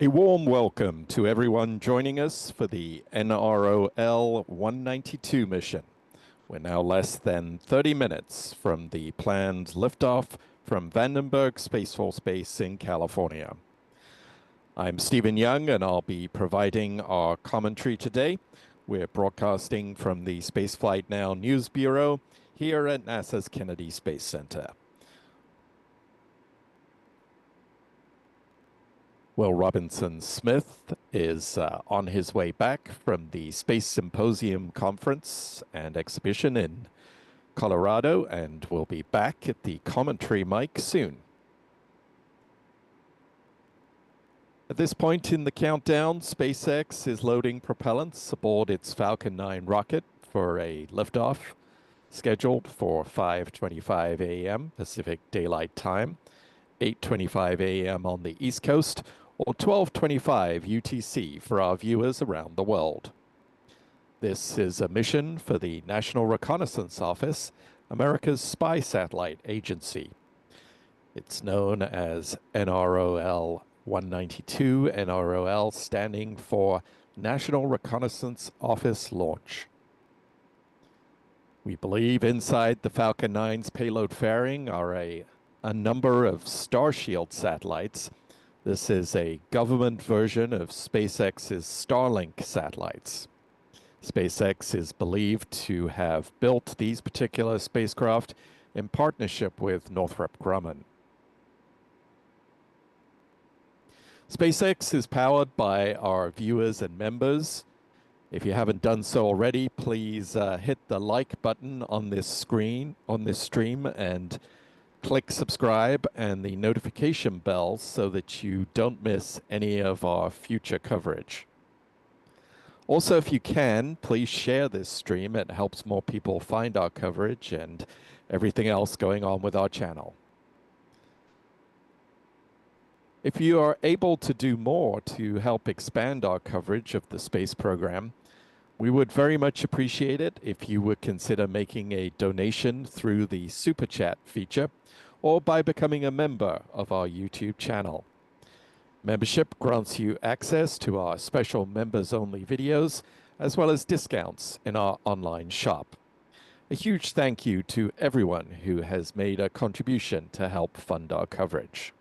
A warm welcome to everyone joining us for the NROL 192 mission. We're now less than 30 minutes from the planned liftoff from Vandenberg Space Force Base in California. I'm Stephen Young, and I'll be providing our commentary today. We're broadcasting from the Spaceflight Now News Bureau here at NASA's Kennedy Space Center. Will Robinson Smith is on his way back from the Space Symposium Conference and Exhibition in Colorado and will be back at the commentary mic soon. At this point in the countdown, SpaceX is loading propellants aboard its Falcon 9 rocket for a liftoff scheduled for 5:25 a.m. Pacific Daylight Time, 8:25 a.m. on the East Coast, or 12:25 UTC for our viewers around the world. This is a mission for the National Reconnaissance Office, America's spy satellite agency. It's known as NROL 192, NROL standing for National Reconnaissance Office Launch. We believe inside the Falcon 9's payload fairing are a number of Starshield satellites. This is a government version of SpaceX's Starlink satellites. SpaceX is believed to have built these particular spacecraft in partnership with Northrop Grumman. SpaceX is powered by our viewers and members. If you haven't done so already, please hit the like button on this stream, and click subscribe and the notification bell so that you don't miss any of our future coverage. Also, if you can, please share this stream. It helps more people find our coverage and everything else going on with our channel. If you are able to do more to help expand our coverage of the space program, we would very much appreciate it if you would consider making a donation through the Super Chat feature or by becoming a member of our YouTube channel. Membership grants you access to our special members-only videos, as well as discounts in our online shop. A huge thank you to everyone who has made a contribution to help fund our coverage.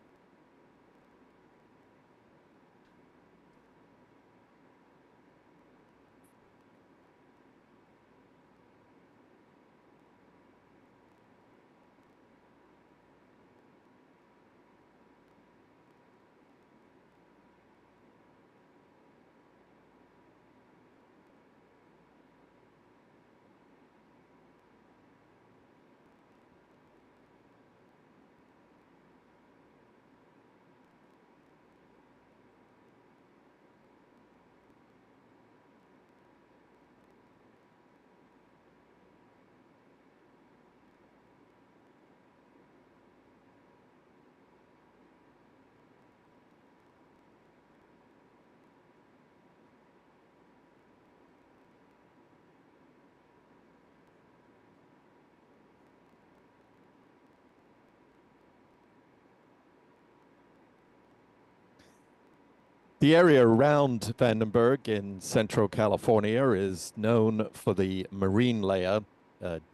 The area around Vandenberg in central California is known for the marine layer,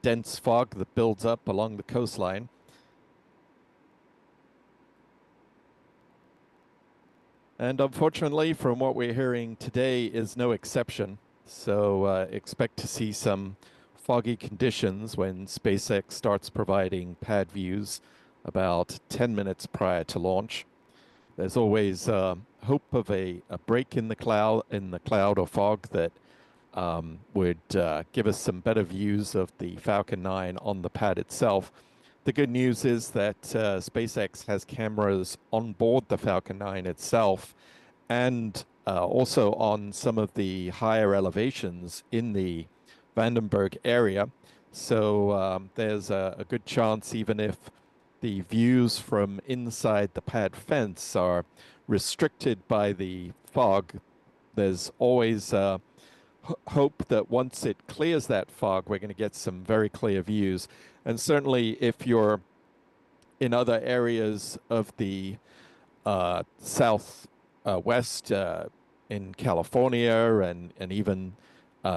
dense fog that builds up along the coastline. And unfortunately, from what we're hearing today, is no exception. So expect to see some foggy conditions when SpaceX starts providing pad views about 10 minutes prior to launch. There's always hope of a break in the cloud or fog that would give us some better views of the Falcon 9 on the pad itself. The good news is that SpaceX has cameras on board the Falcon 9 itself and also on some of the higher elevations in the Vandenberg area. So there's a good chance, even if the views from inside the pad fence are restricted by the fog, there's always hope that once it clears that fog, we're going to get some very clear views. And certainly if you're in other areas of the west in California and even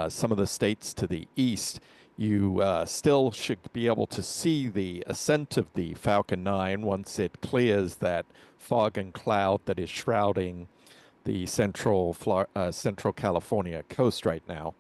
some of the states to the east, you still should be able to see the ascent of the Falcon 9 once it clears that fog and cloud that is shrouding the central California coast right now.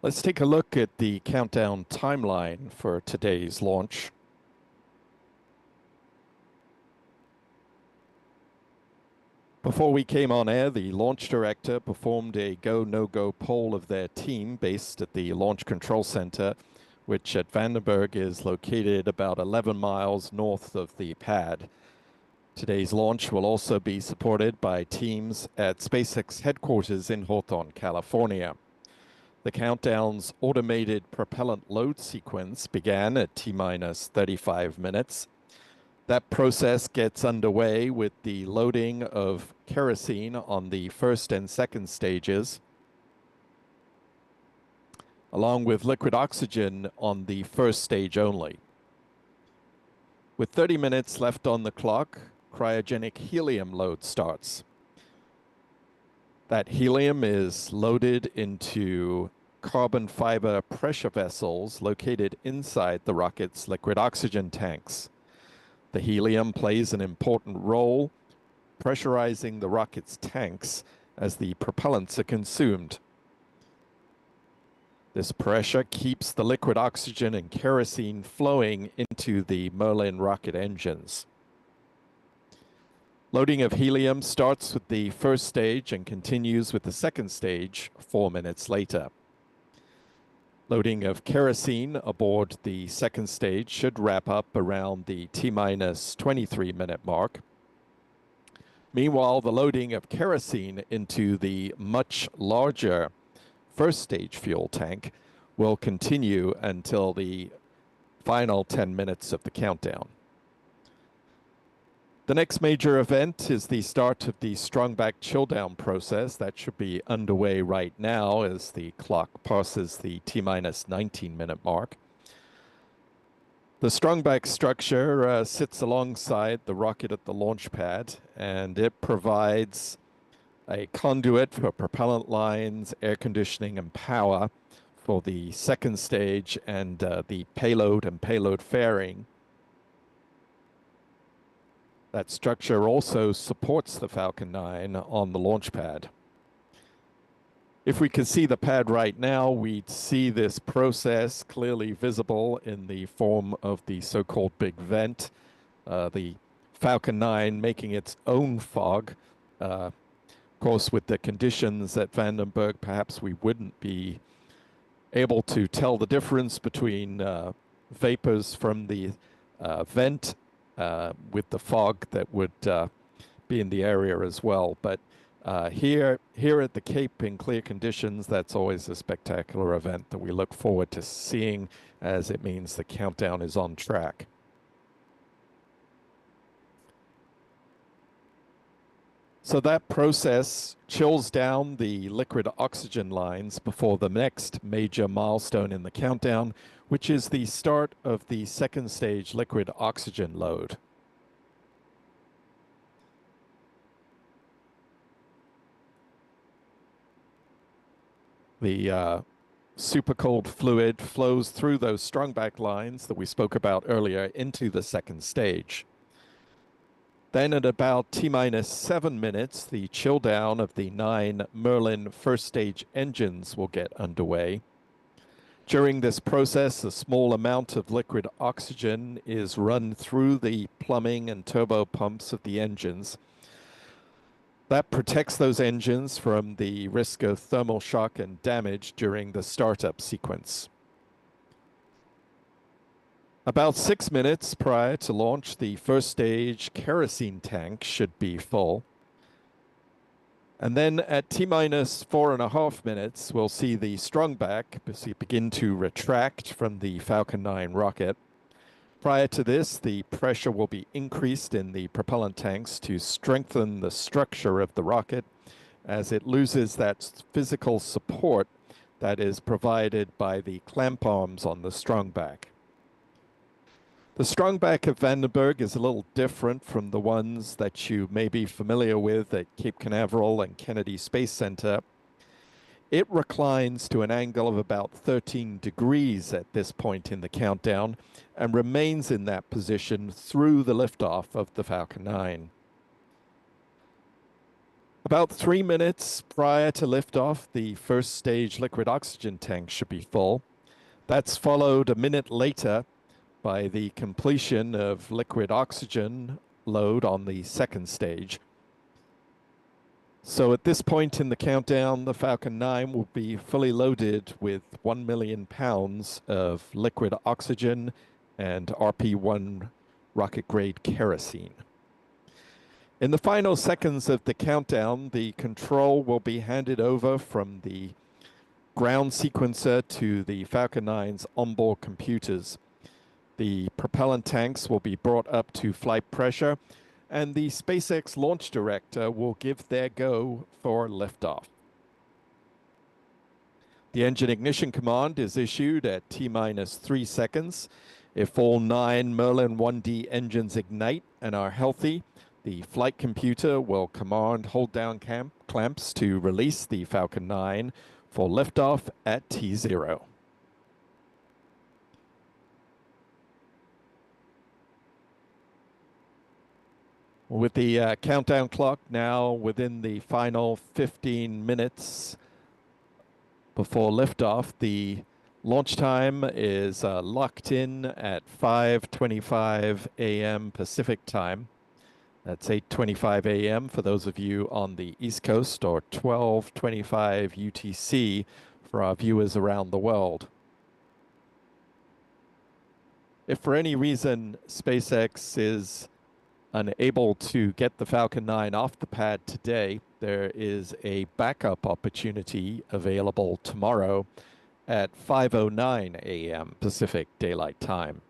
Let's take a look at the countdown timeline for today's launch. Before we came on air, the launch director performed a go, no-go poll of their team based at the Launch Control Center, which at Vandenberg is located about 11 miles north of the pad. Today's launch will also be supported by teams at SpaceX headquarters in Hawthorne, California. The countdown's automated propellant load sequence began at T-minus 35 minutes. That process gets underway with the loading of kerosene on the first and second stages, along with liquid oxygen on the first stage only. With 30 minutes left on the clock, cryogenic helium load starts. That helium is loaded into carbon fiber pressure vessels located inside the rocket's liquid oxygen tanks. The helium plays an important role pressurizing the rocket's tanks as the propellants are consumed. This pressure keeps the liquid oxygen and kerosene flowing into the Merlin rocket engines. Loading of helium starts with the first stage and continues with the second stage 4 minutes later. Loading of kerosene aboard the second stage should wrap up around the T-minus 23-minute mark. Meanwhile, the loading of kerosene into the much larger first stage fuel tank will continue until the final 10 minutes of the countdown. The next major event is the start of the strong-back chill-down process. That should be underway right now as the clock passes the T-minus 19-minute mark. The strong-back structure sits alongside the rocket at the launch pad, and it provides a conduit for propellant lines, air conditioning, and power for the second stage and the payload and payload fairing. That structure also supports the Falcon 9 on the launch pad. If we could see the pad right now, we'd see this process clearly visible in the form of the so-called big vent, the Falcon 9 making its own fog. Of course, with the conditions at Vandenberg, perhaps we wouldn't be able to tell the difference between vapors from the vent with the fog that would be in the area as well. But here at the Cape in clear conditions, that's always a spectacular event that we look forward to seeing, as it means the countdown is on track. So that process chills down the liquid oxygen lines before the next major milestone in the countdown, which is the start of the second stage liquid oxygen load. The super cold fluid flows through those strong back lines that we spoke about earlier into the second stage. Then at about T-minus 7 minutes, the chill down of the 9 Merlin first stage engines will get underway. During this process, a small amount of liquid oxygen is run through the plumbing and turbo pumps of the engines. That protects those engines from the risk of thermal shock and damage during the startup sequence. About 6 minutes prior to launch, the first stage kerosene tank should be full. And then at T-minus 4.5 minutes, we'll see the strong back begin to retract from the Falcon 9 rocket. Prior to this, the pressure will be increased in the propellant tanks to strengthen the structure of the rocket as it loses that physical support that is provided by the clamp arms on the strong back. The strong back of Vandenberg is a little different from the ones that you may be familiar with at Cape Canaveral and Kennedy Space Center. It reclines to an angle of about 13 degrees at this point in the countdown and remains in that position through the liftoff of the Falcon 9. About 3 minutes prior to liftoff, the first stage liquid oxygen tank should be full. That's followed a minute later by the completion of liquid oxygen load on the second stage. So at this point in the countdown, the Falcon 9 will be fully loaded with 1 million pounds of liquid oxygen and RP-1 rocket-grade kerosene. In the final seconds of the countdown, the control will be handed over from the ground sequencer to the Falcon 9's onboard computers. The propellant tanks will be brought up to flight pressure, and the SpaceX launch director will give their go for liftoff. The engine ignition command is issued at T-minus 3 seconds. If all 9 Merlin 1D engines ignite and are healthy, the flight computer will command hold-down clamps to release the Falcon 9 for liftoff at T0. With the countdown clock now within the final 15 minutes before liftoff, the launch time is locked in at 5:25 a.m. Pacific time. That's 8:25 a.m. for those of you on the East Coast, or 12:25 UTC for our viewers around the world. If for any reason SpaceX is unable to get the Falcon 9 off the pad today, there is a backup opportunity available tomorrow at 5:09 a.m. Pacific Daylight Time.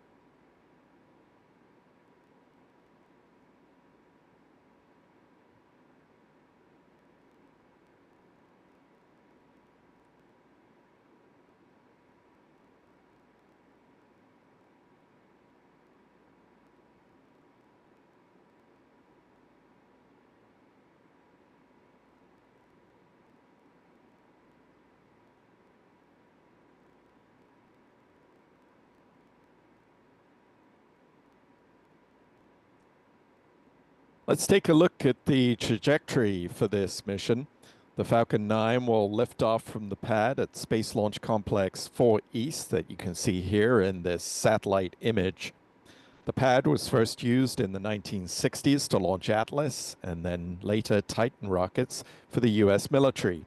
Let's take a look at the trajectory for this mission. The Falcon 9 will lift off from the pad at Space Launch Complex 4 East that you can see here in this satellite image. The pad was first used in the 1960s to launch Atlas and then later Titan rockets for the US military.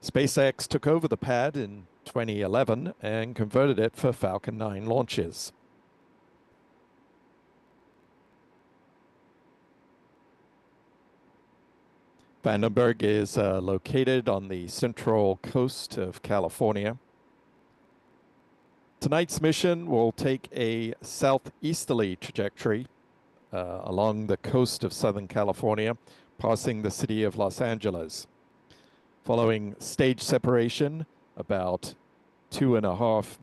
SpaceX took over the pad in 2011 and converted it for Falcon 9 launches. Vandenberg is located on the central coast of California. Tonight's mission will take a southeasterly trajectory along the coast of Southern California, passing the city of Los Angeles. Following stage separation, about two and a half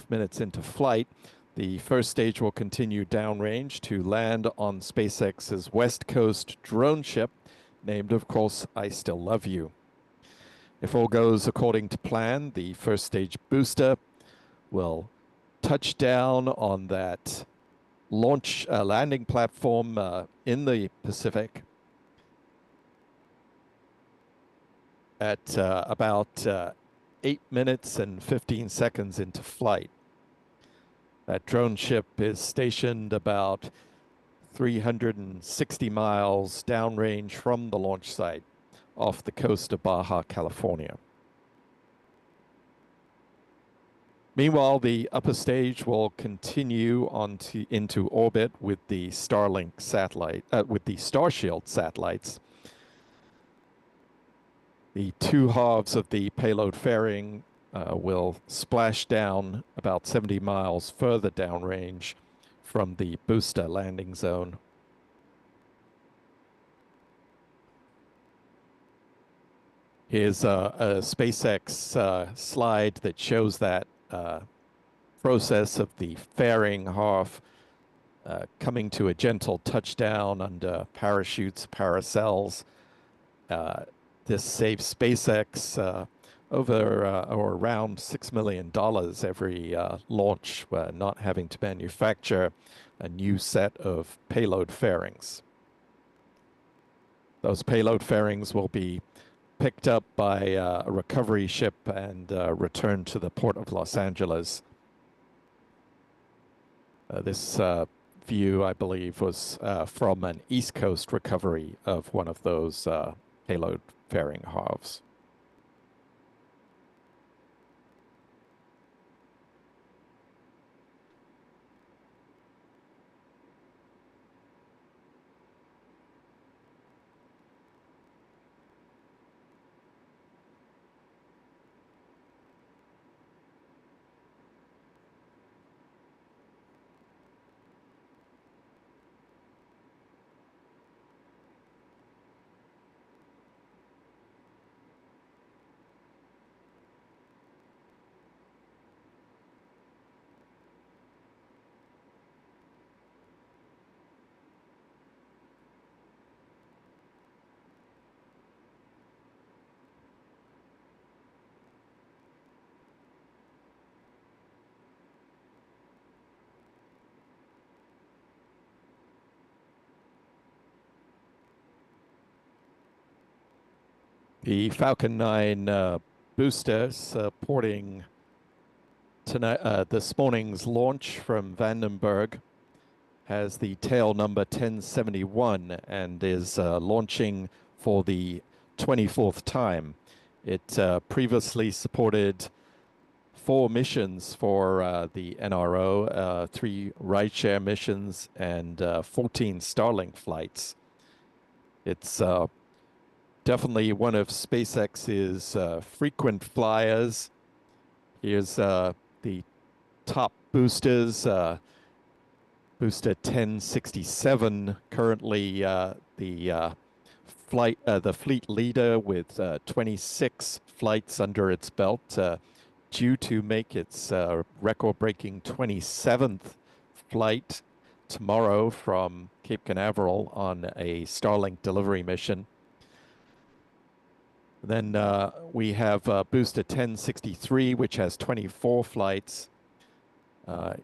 minutes into flight, the first stage will continue downrange to land on SpaceX's West Coast drone ship, named, of course, I Still Love You. If all goes according to plan, the first stage booster will touch down on that launch landing platform in the Pacific at about 8 minutes and 15 seconds into flight. That drone ship is stationed about 360 miles downrange from the launch site off the coast of Baja California. Meanwhile, the upper stage will continue into orbit with the Starlink satellite, with the Starshield satellites. The two halves of the payload fairing will splash down about 70 miles further downrange from the booster landing zone. Here's a SpaceX slide that shows that process of the fairing half coming to a gentle touchdown under parachutes, paracels. This saves SpaceX over or around $6 million every launch, not having to manufacture a new set of payload fairings. Those payload fairings will be picked up by a recovery ship and returned to the port of Los Angeles. This view, I believe, was from an East Coast recovery of one of those payload fairing halves. The Falcon 9 booster supporting tonight, this morning's launch from Vandenberg has the tail number 1071 and is launching for the 24th time. It previously supported 4 missions for the NRO, 3 rideshare missions, and 14 Starlink flights. It's definitely one of SpaceX's frequent flyers. Here's the top boosters. Booster 1067, currently the fleet leader with 26 flights under its belt, due to make its record-breaking 27th flight tomorrow from Cape Canaveral on a Starlink delivery mission. Then we have booster 1063, which has 24 flights.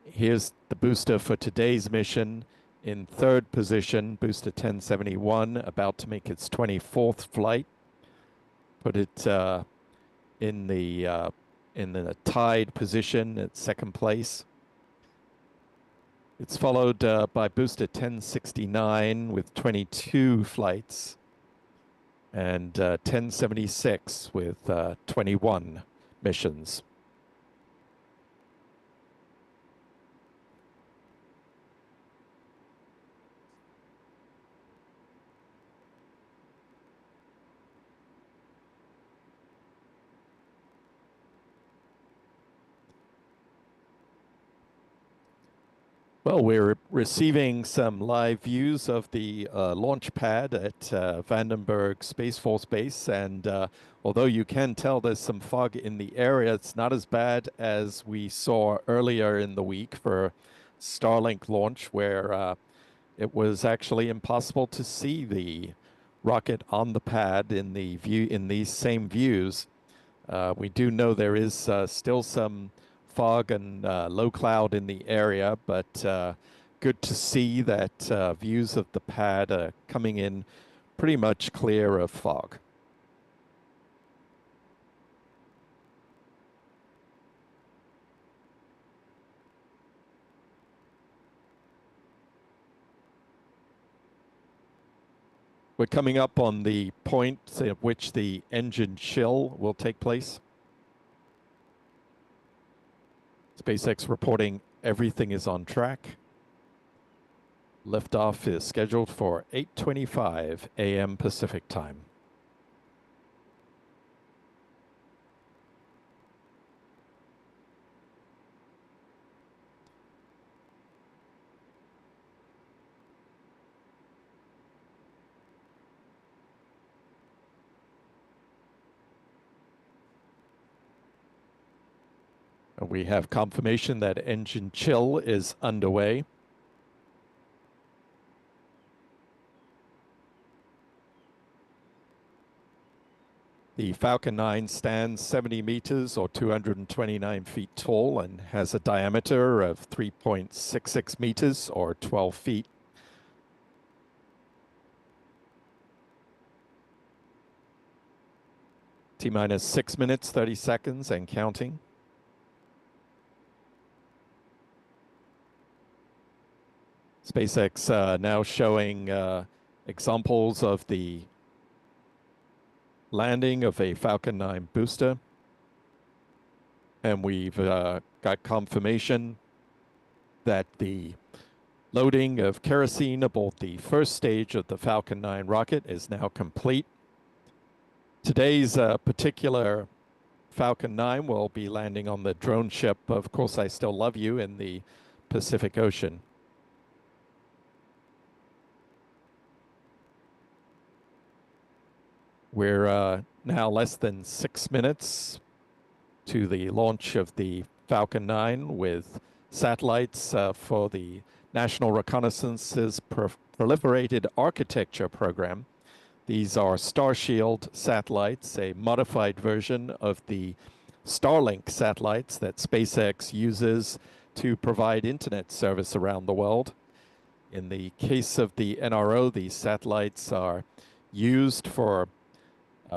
Here's the booster for today's mission. In third position, booster 1071, about to make its 24th flight. Put it in the tied position at second place. It's followed by booster 1069 with 22 flights, and 1076 with 21 missions. Well, we're receiving some live views of the launch pad at Vandenberg Space Force Base, and although you can tell there's some fog in the area, it's not as bad as we saw earlier in the week for Starlink launch, where it was actually impossible to see the rocket on the pad in these same views. We do know there is still some fog and low cloud in the area, but good to see that views of the pad are coming in pretty much clear of fog. We're coming up on the point at which the engine chill will take place. SpaceX reporting everything is on track. Liftoff is scheduled for 8:25 a.m. Pacific time. We have confirmation that engine chill is underway. The Falcon 9 stands 70 meters or 229 feet tall and has a diameter of 3.66 meters or 12 feet. T-minus 6 minutes, 30 seconds and counting. SpaceX now showing examples of the landing of a Falcon 9 booster. And we've got confirmation that the loading of kerosene aboard the first stage of the Falcon 9 rocket is now complete. Today's particular Falcon 9 will be landing on the drone ship, Of Course I Still Love You, in the Pacific Ocean. We're now less than 6 minutes to the launch of the Falcon 9 with satellites for the National Reconnaissance's Proliferated Architecture Program. These are Starshield satellites, a modified version of the Starlink satellites that SpaceX uses to provide internet service around the world. In the case of the NRO, these satellites are used for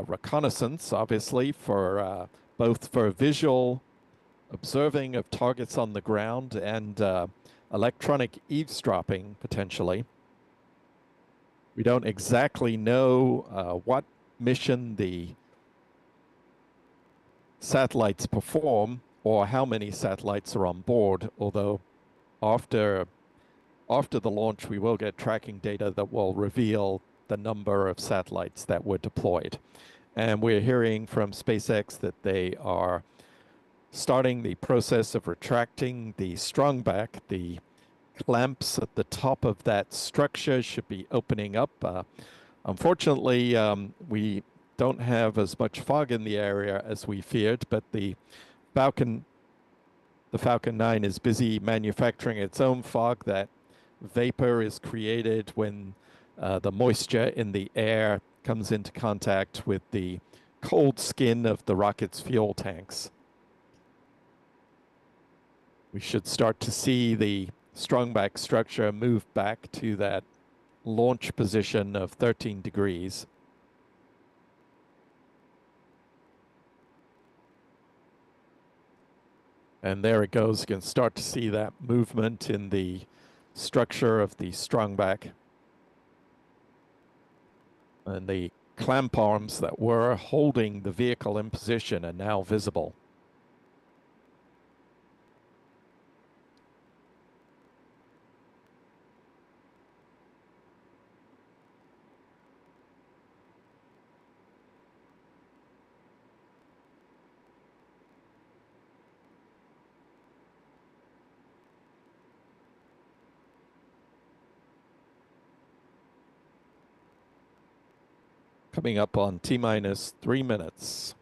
reconnaissance, obviously, for both for visual observing of targets on the ground and electronic eavesdropping, potentially. We don't exactly know what mission the satellites perform or how many satellites are on board, although after the launch, we will get tracking data that will reveal the number of satellites that were deployed. And we're hearing from SpaceX that they are starting the process of retracting the strongback. The clamps at the top of that structure should be opening up. Unfortunately, we don't have as much fog in the area as we feared, but the Falcon 9 is busy manufacturing its own fog. That vapor is created when the moisture in the air comes into contact with the cold skin of the rocket's fuel tanks. We should start to see the strongback structure move back to that launch position of 13 degrees. And there it goes. You can start to see that movement in the structure of the strongback. And the clamp arms that were holding the vehicle in position are now visible. Coming up on T-minus 3 minutes.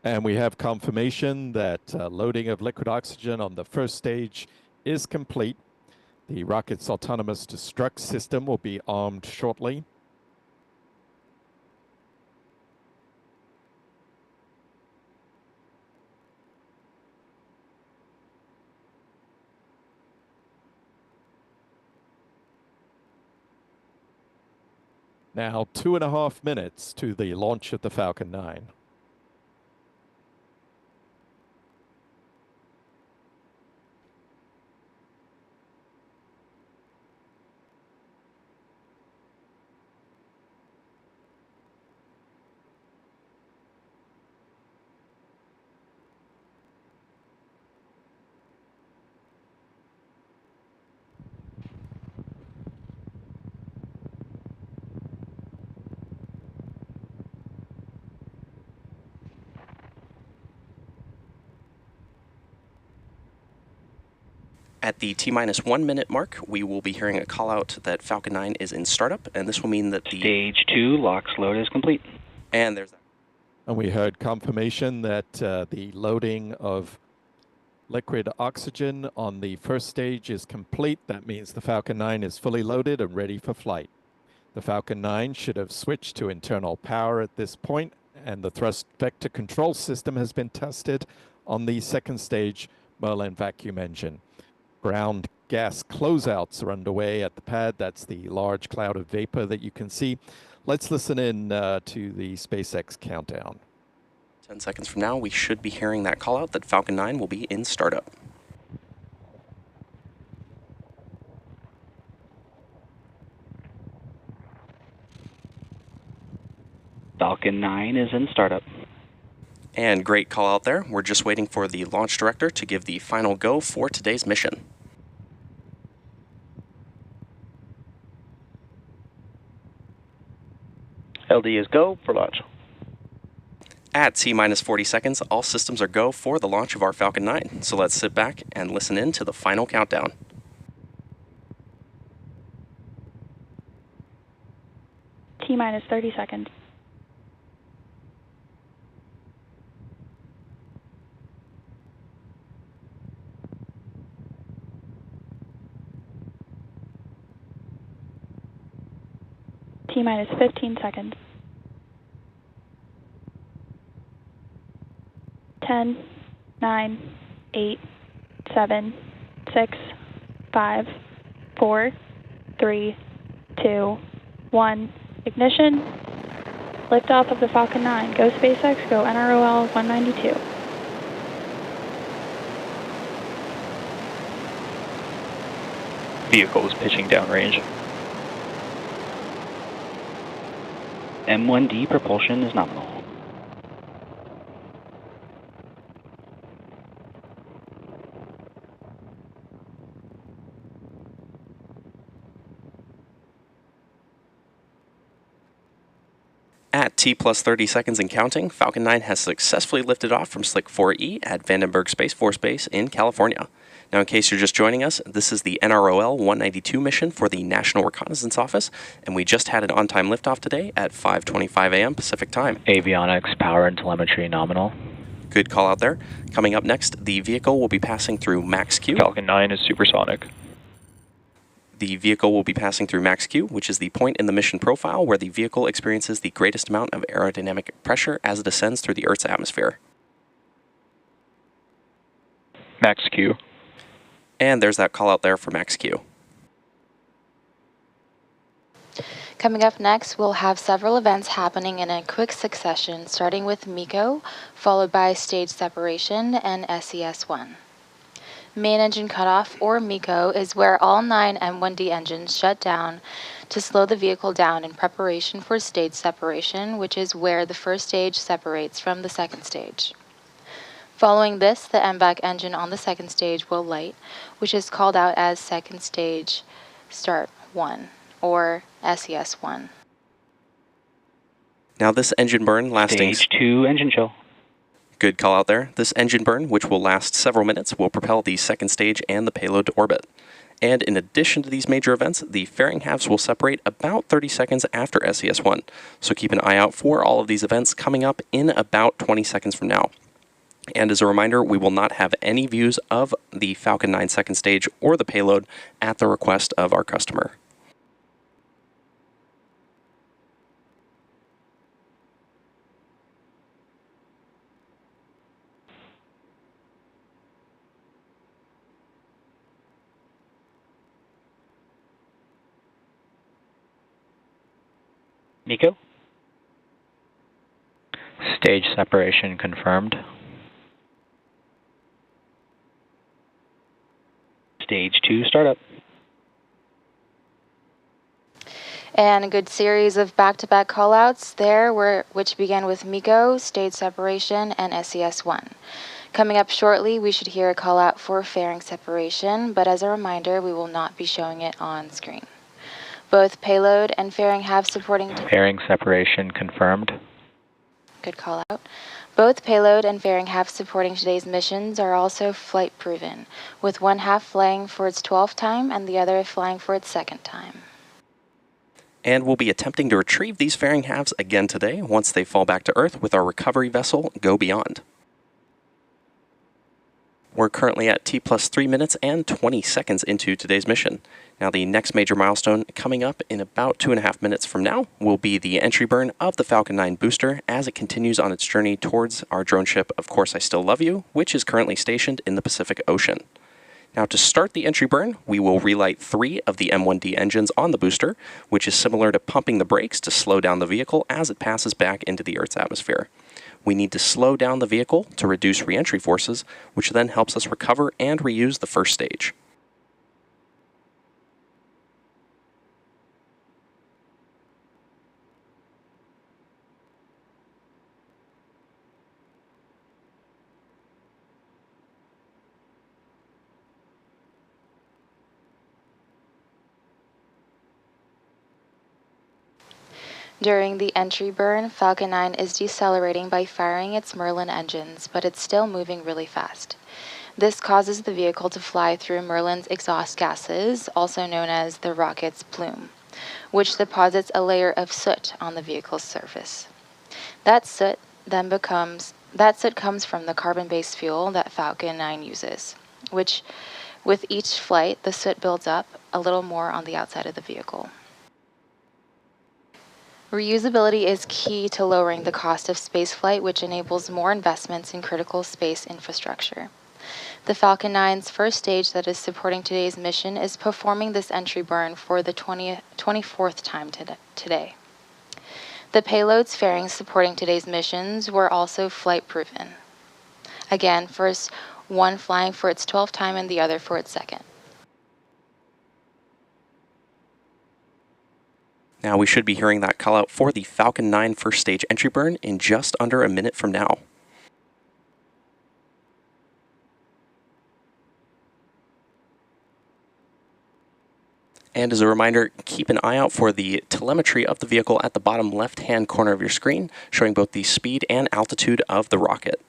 And we have confirmation that loading of liquid oxygen on the first stage is complete. The rocket's autonomous destruct system will be armed shortly. Now 2.5 minutes to the launch of the Falcon 9. At the T-minus 1 minute mark, we will be hearing a call out that Falcon 9 is in startup, and this will mean that the Stage 2 LOX load is complete. And there's that. And we heard confirmation that the loading of liquid oxygen on the first stage is complete. That means the Falcon 9 is fully loaded and ready for flight. The Falcon 9 should have switched to internal power at this point, and the thrust vector control system has been tested on the second stage Merlin vacuum engine. Ground gas closeouts are underway at the pad. That's the large cloud of vapor that you can see. Let's listen in to the SpaceX countdown. 10 seconds from now, we should be hearing that call out that Falcon 9 will be in startup. Falcon 9 is in startup. And great call out there. We're just waiting for the launch director to give the final go for today's mission. LD is go for launch. At T-minus 40 seconds, all systems are go for the launch of our Falcon 9. So let's sit back and listen in to the final countdown. T-minus 30 seconds. T-minus 15 seconds. 10, 9, 8, 7, 6, 5, 4, 3, 2, 1. Ignition. Liftoff of the Falcon 9. Go SpaceX, go NROL 192. Vehicle is pitching downrange. M1D propulsion is nominal. At T plus 30 seconds and counting, Falcon 9 has successfully lifted off from Slick 4E at Vandenberg Space Force Base in California. Now, in case you're just joining us, this is the NROL 192 mission for the National Reconnaissance Office, and we just had an on-time liftoff today at 5:25 a.m. Pacific Time. Avionics, power, and telemetry nominal. Good call out there. Coming up next, the vehicle will be passing through Max Q. Falcon 9 is supersonic. The vehicle will be passing through Max Q, which is the point in the mission profile where the vehicle experiences the greatest amount of aerodynamic pressure as it ascends through the Earth's atmosphere. Max Q. And there's that call out there for Max Q. Coming up next, we'll have several events happening in a quick succession, starting with MECO, followed by stage separation and SES-1. Main engine cutoff, or MECO, is where all 9 M1D engines shut down to slow the vehicle down in preparation for stage separation, which is where the first stage separates from the second stage. Following this, the MVAC engine on the second stage will light, which is called out as second stage start 1, or SES-1. Now this engine burn lasting... Stage 2 engine chill. Good call out there. This engine burn, which will last several minutes, will propel the second stage and the payload to orbit. And in addition to these major events, the fairing halves will separate about 30 seconds after SES-1. So keep an eye out for all of these events coming up in about 20 seconds from now. And as a reminder, we will not have any views of the Falcon 9 second stage or the payload at the request of our customer. MECO? Stage separation confirmed. Stage 2 startup. And a good series of back-to-back callouts there, which began with MECO, stage separation, and SES-1. Coming up shortly, we should hear a callout for fairing separation, but as a reminder, we will not be showing it on screen. Both payload and fairing have supporting... Fairing separation confirmed. Good call out. Both payload and fairing half supporting today's missions are also flight proven, with one half flying for its 12th time and the other flying for its 2nd time. And we'll be attempting to retrieve these fairing halves again today once they fall back to Earth with our recovery vessel, Go Beyond. We're currently at T plus 3 minutes and 20 seconds into today's mission. Now the next major milestone coming up in about 2.5 minutes from now will be the entry burn of the Falcon 9 booster as it continues on its journey towards our drone ship, Of Course I Still Love You, which is currently stationed in the Pacific Ocean. Now to start the entry burn, we will relight 3 of the M1D engines on the booster, which is similar to pumping the brakes to slow down the vehicle as it passes back into the Earth's atmosphere. We need to slow down the vehicle to reduce re-entry forces, which then helps us recover and reuse the first stage. During the entry burn, Falcon 9 is decelerating by firing its Merlin engines, but it's still moving really fast. This causes the vehicle to fly through Merlin's exhaust gases, also known as the rocket's plume, which deposits a layer of soot on the vehicle's surface. That soot comes from the carbon-based fuel that Falcon 9 uses, which with each flight, the soot builds up a little more on the outside of the vehicle. Reusability is key to lowering the cost of spaceflight, which enables more investments in critical space infrastructure. The Falcon 9's first stage that is supporting today's mission is performing this entry burn for the 24th time today. The payloads fairings supporting today's missions were also flight proven. Again, first one flying for its 12th time and the other for its 2nd. Now we should be hearing that call out for the Falcon 9 first stage entry burn in just under a minute from now. And as a reminder, keep an eye out for the telemetry of the vehicle at the bottom left-hand corner of your screen, showing both the speed and altitude of the rocket.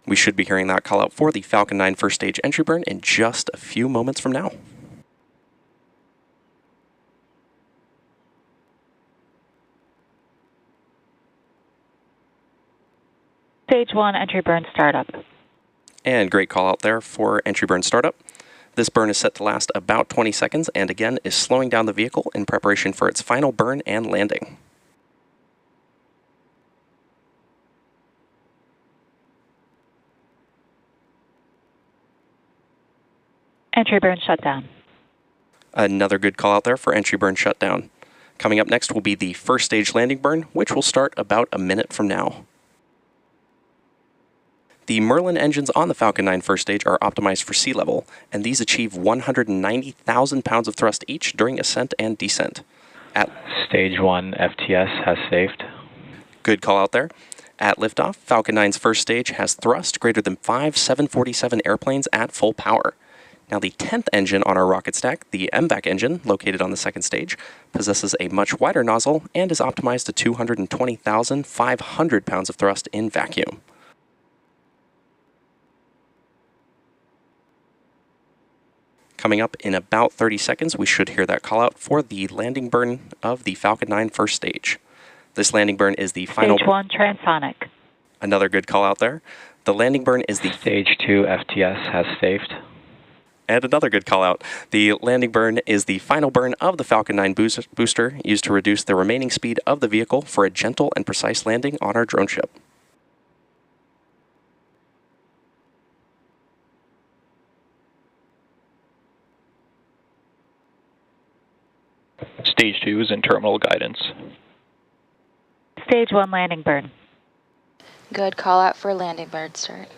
We should be hearing that call out for the Falcon 9 first stage entry burn in just a few moments from now. Stage 1 entry burn startup. And great call out there for entry burn startup. This burn is set to last about 20 seconds and again is slowing down the vehicle in preparation for its final burn and landing. Entry burn shutdown. Another good call out there for entry burn shutdown. Coming up next will be the first stage landing burn, which will start about a minute from now. The Merlin engines on the Falcon 9 first stage are optimized for sea level, and these achieve 190,000 pounds of thrust each during ascent and descent. Stage 1 FTS has saved. Good call out there. At liftoff, Falcon 9's first stage has thrust greater than 5 747 airplanes at full power. Now, the 10th engine on our rocket stack, the MVAC engine, located on the second stage, possesses a much wider nozzle and is optimized to 220,500 pounds of thrust in vacuum. Coming up in about 30 seconds, we should hear that call out for the landing burn of the Falcon 9 first stage. This landing burn is the final... Stage 1 transonic. Another good call out there. The landing burn is the... Stage 2 FTS has safed. And another good call out. The landing burn is the final burn of the Falcon 9 booster used to reduce the remaining speed of the vehicle for a gentle and precise landing on our drone ship. Stage 2 is in terminal guidance. Stage 1 landing burn. Good call out for landing burn start.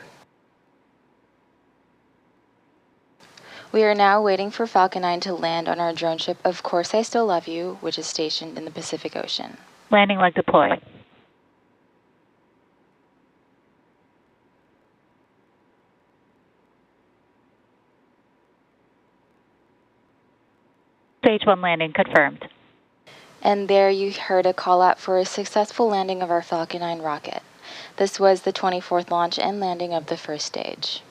We are now waiting for Falcon 9 to land on our drone ship Of Course I Still Love You, which is stationed in the Pacific Ocean. Landing leg deployed. Stage 1 landing confirmed. And there you heard a call out for a successful landing of our Falcon 9 rocket. This was the 24th launch and landing of the first stage.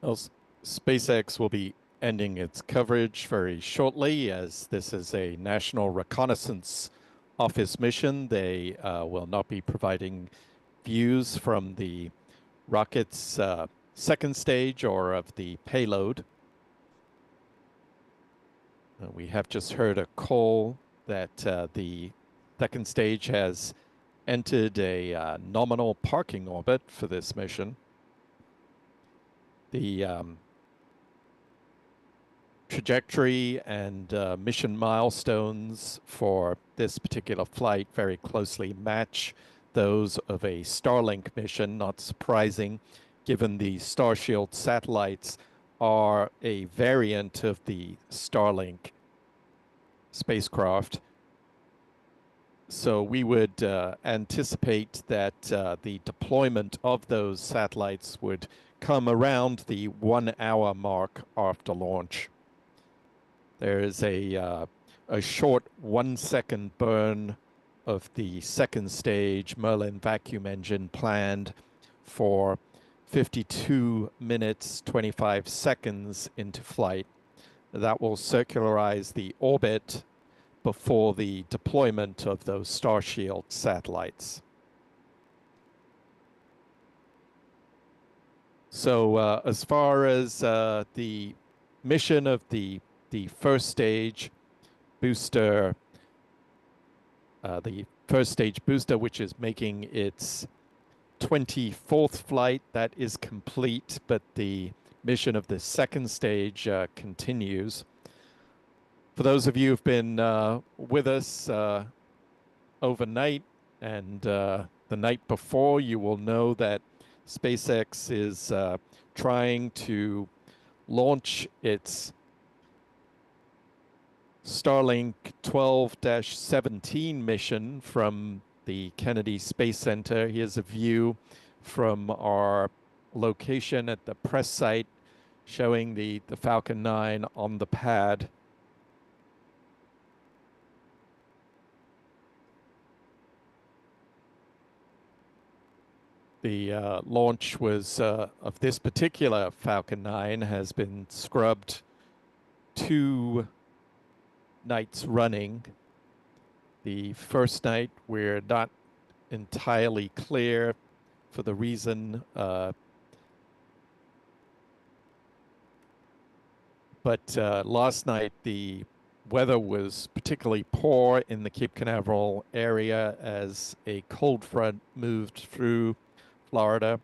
Well, SpaceX will be ending its coverage very shortly, as this is a National Reconnaissance Office mission. They will not be providing views from the rocket's second stage or of the payload. We have just heard a call that the second stage has entered a nominal parking orbit for this mission. The trajectory and mission milestones for this particular flight very closely match those of a Starlink mission, not surprising, given the Starshield satellites are a variant of the Starlink spacecraft. So we would anticipate that the deployment of those satellites would come around the 1 hour mark after launch. There is a short 1 second burn of the second stage Merlin vacuum engine planned for 52 minutes, 25 seconds into flight. That will circularize the orbit before the deployment of those Starshield satellites. So as far as the mission of the first stage booster, which is making its 24th flight, that is complete, but the mission of the second stage continues. For those of you who've been with us overnight and the night before, you will know that SpaceX is trying to launch its Starlink 12-17 mission from the Kennedy Space Center. Here's a view from our location at the press site showing the Falcon 9 on the pad. The launch was of this particular Falcon 9 has been scrubbed 2 nights running. The first night we're not entirely clear for the reason, but last night the weather was particularly poor in the Cape Canaveral area as a cold front moved through Florida.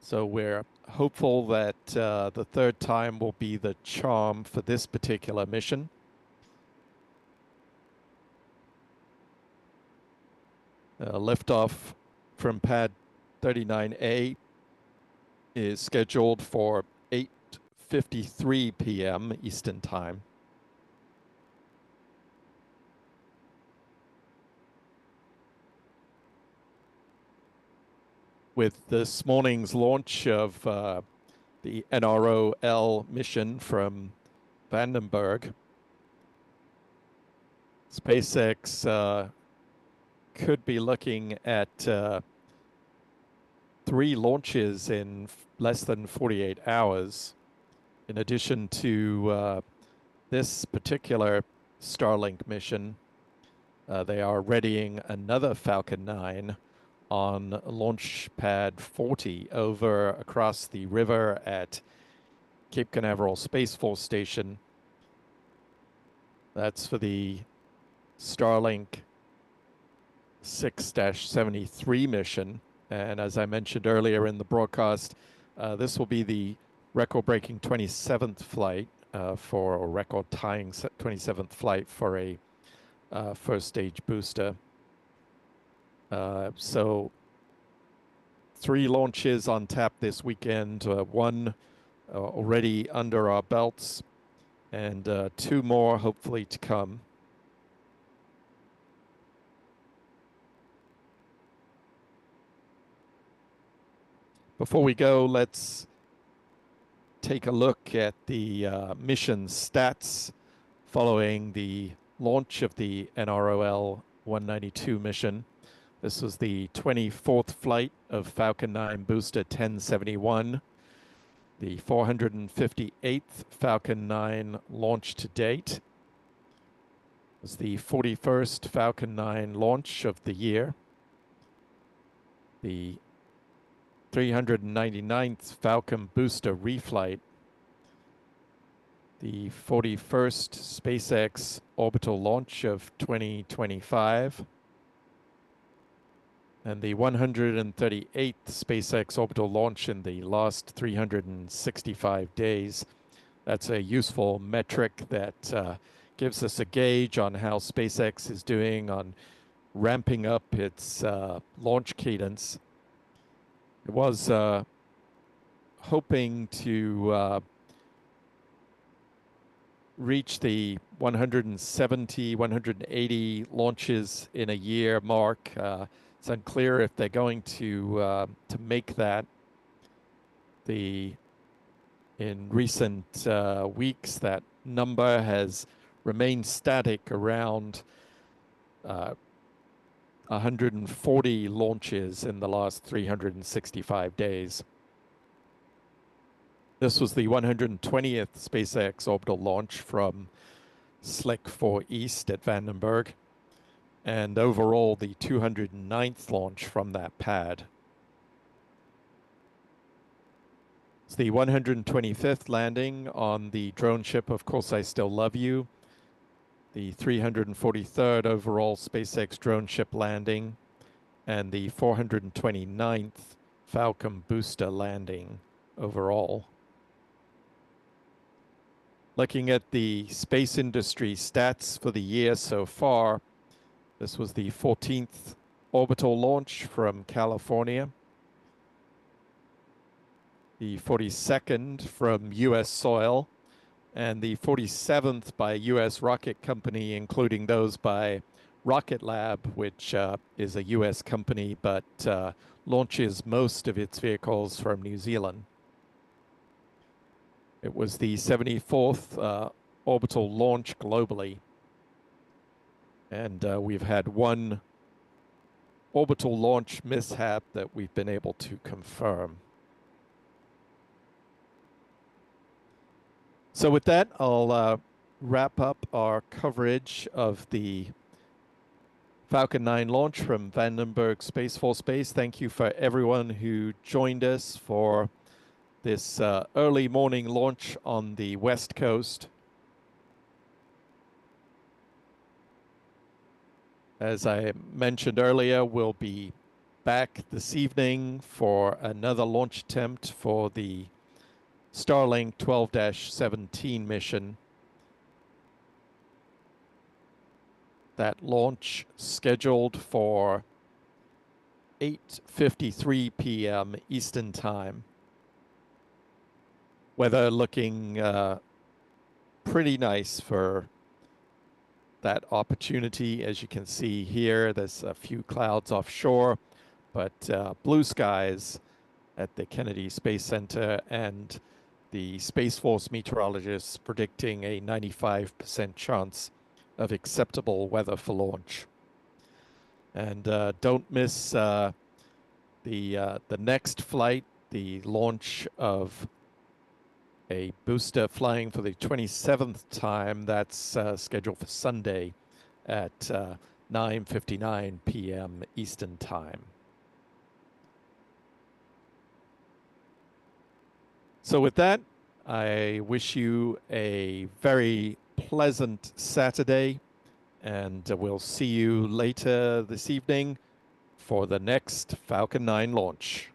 So we're hopeful that the third time will be the charm for this particular mission. Liftoff from pad 39A is scheduled for 12:53 p.m. Eastern Time. With this morning's launch of the NROL mission from Vandenberg, SpaceX could be looking at 3 launches in less than 48 hours. In addition to this particular Starlink mission, they are readying another Falcon 9 on launch pad 40 over across the river at Cape Canaveral Space Force Station. That's for the Starlink 6-73 mission. And as I mentioned earlier in the broadcast, this will be the record-breaking 27th flight or record-tying 27th flight for a first-stage booster. So 3 launches on tap this weekend, 1 already under our belts, and 2 more hopefully to come. Before we go, let's take a look at the mission stats following the launch of the NROL 192 mission. This was the 24th flight of Falcon 9 booster 1071, the 458th Falcon 9 launch to date. It was the 41st Falcon 9 launch of the year, the 399th Falcon booster reflight, the 41st SpaceX orbital launch of 2025, and the 138th SpaceX orbital launch in the last 365 days. That's a useful metric that gives us a gauge on how SpaceX is doing on ramping up its launch cadence. It was hoping to reach the 170, 180 launches in a year mark. It's unclear if they're going to make that. In recent weeks, that number has remained static around 140 launches in the last 365 days. This was the 120th SpaceX orbital launch from Slick 4 East at Vandenberg, and overall the 209th launch from that pad. It's the 125th landing on the drone ship Of Course I Still Love You, the 343rd overall SpaceX drone ship landing, and the 429th Falcon booster landing overall. Looking at the space industry stats for the year so far, this was the 14th orbital launch from California, the 42nd from U.S. soil, and the 47th by U.S. rocket company, including those by Rocket Lab, which is a U.S. company but launches most of its vehicles from New Zealand. It was the 74th orbital launch globally. And we've had 1 orbital launch mishap that we've been able to confirm. So with that, I'll wrap up our coverage of the Falcon 9 launch from Vandenberg Space Force Base. Thank you for everyone who joined us for this early morning launch on the West Coast. As I mentioned earlier, we'll be back this evening for another launch attempt for the Starlink 12-17 mission. That launch scheduled for 8:53 p.m. Eastern Time. weather looking pretty nice for that opportunity. As you can see here, there's a few clouds offshore, but blue skies at the Kennedy Space Center, and the Space Force meteorologists predicting a 95% chance of acceptable weather for launch. And don't miss the next flight, the launch of a booster flying for the 27th time. That's scheduled for Sunday at 9:59 p.m. Eastern Time. So with that, I wish you a very pleasant Saturday, and we'll see you later this evening for the next Falcon 9 launch.